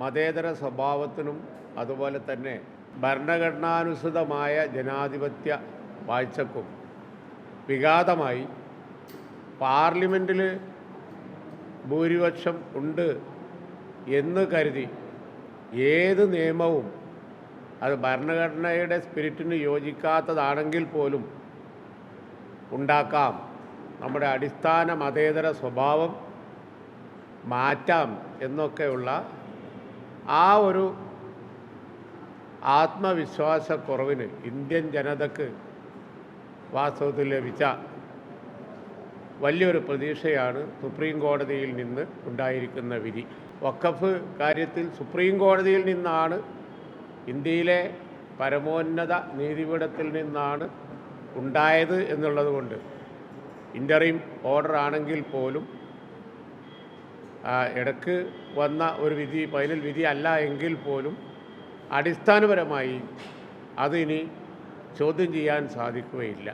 മതേതര സ്വഭാവത്തിനും അതുപോലെ തന്നെ ഭരണഘടനാനുസൃതമായ ജനാധിപത്യ വാഴ്ചക്കും വിഘാതമായി പാർലമെൻറ്റിൽ ഭൂരിപക്ഷം ഉണ്ട് എന്ന് കരുതി ഏത് നിയമവും അത് ഭരണഘടനയുടെ സ്പിരിറ്റിന് യോജിക്കാത്തതാണെങ്കിൽ പോലും ഉണ്ടാക്കാം, നമ്മുടെ അടിസ്ഥാന മതേതര സ്വഭാവം മാറ്റാം എന്നൊക്കെയുള്ള ആ ഒരു ആത്മവിശ്വാസക്കുറവിന് ഇന്ത്യൻ ജനതയ്ക്ക് വാസ്തവത്തിൽ ലഭിച്ച വലിയൊരു പ്രതീക്ഷയാണ് സുപ്രീം കോടതിയിൽ നിന്ന് ഉണ്ടായിരിക്കുന്ന വിധി. വഖഫ് കാര്യത്തിൽ സുപ്രീം കോടതിയിൽ നിന്നാണ്, ഇന്ത്യയിലെ പരമോന്നത നീതിപീഠത്തിൽ നിന്നാണ് ഉണ്ടായത് എന്നുള്ളത് കൊണ്ട് ഇൻ്ററിം ഓർഡർ ആണെങ്കിൽ പോലും ഇടയ്ക്ക് വന്ന ഒരു വിധി ഫൈനൽ വിധി അല്ല എങ്കിൽ പോലും അടിസ്ഥാനപരമായി അതിനി ചോദ്യം ചെയ്യാൻ സാധിക്കുകയില്ല.